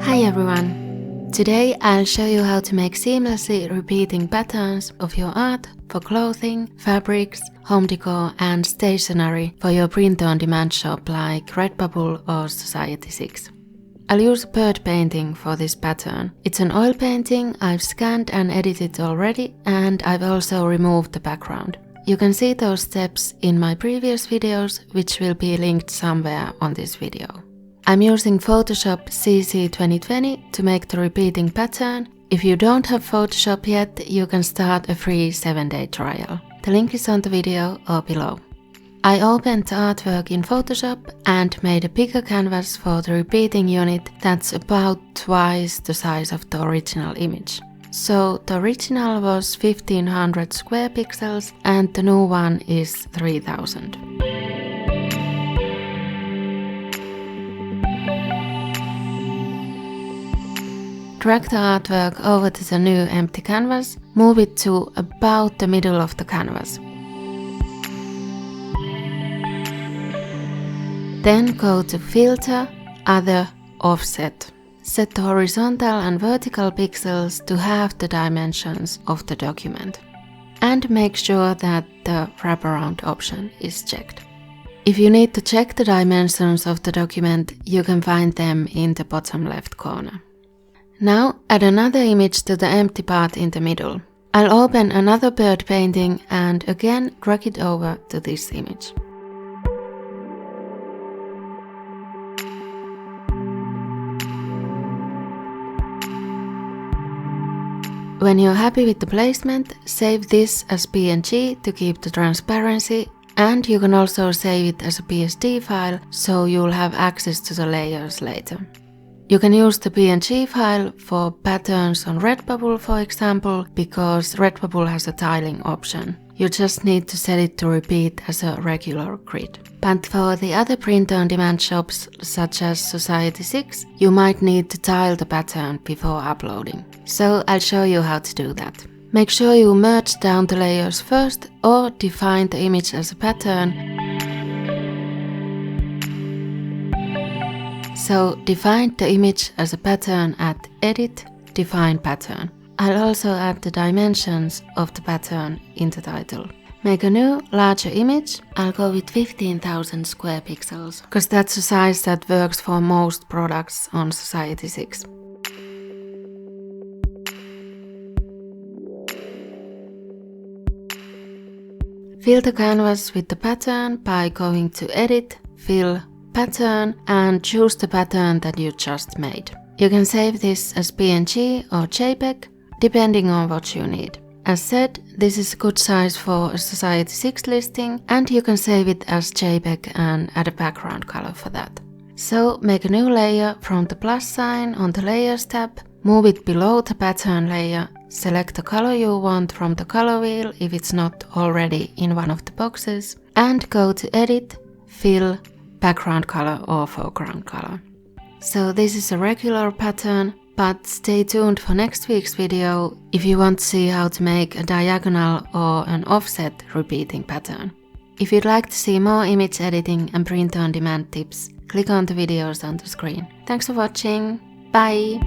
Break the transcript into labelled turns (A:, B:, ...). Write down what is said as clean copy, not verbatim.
A: Hi everyone! Today I'll show you how to make seamlessly repeating patterns of your art for clothing, fabrics, home decor and stationery for your print-on-demand shop like Redbubble or Society6. I'll use a bird painting for this pattern. It's an oil painting I've scanned and edited already, and I've also removed the background. You can see those steps in my previous videos, which will be linked somewhere on this video. I'm using Photoshop CC 2020 to make the repeating pattern. If you don't have Photoshop yet, you can start a free 7-day trial. The link is on the video or below. I opened the artwork in Photoshop and made a bigger canvas for the repeating unit that's about twice the size of the original image. So the original was 1500 square pixels and the new one is 3000. Drag the artwork over to the new empty canvas, move it to about the middle of the canvas. Then go to Filter, Other, Offset. Set the horizontal and vertical pixels to half the dimensions of the document. And make sure that the wraparound option is checked. If you need to check the dimensions of the document, you can find them in the bottom left corner. Now add another image to the empty part in the middle. I'll open another bird painting and again drag it over to this image. When you're happy with the placement, save this as PNG to keep the transparency, and you can also save it as a PSD file so you'll have access to the layers later. You can use the PNG file for patterns on Redbubble, for example, because Redbubble has a tiling option. You just need to set it to repeat as a regular grid. But for the other print-on-demand shops, such as Society6, you might need to tile the pattern before uploading. So I'll show you how to do that. Make sure you merge down the layers first or define the image as a pattern. So define the image as a pattern at Edit, Define Pattern. I'll also add the dimensions of the pattern in the title. Make a new, larger image. I'll go with 15,000 square pixels, because that's a size that works for most products on Society6. Fill the canvas with the pattern by going to Edit, Fill, Pattern and choose the pattern that you just made. You can save this as PNG or JPEG, depending on what you need. As said, this is a good size for a Society6 listing, and you can save it as JPEG and add a background color for that. So make a new layer from the plus sign on the Layers tab, move it below the pattern layer, select the color you want from the color wheel if it's not already in one of the boxes, and go to Edit, Fill, Background color or foreground color. So this is a regular pattern, but stay tuned for next week's video if you want to see how to make a diagonal or an offset repeating pattern. If you'd like to see more image editing and print-on-demand tips, click on the videos on the screen. Thanks for watching, bye!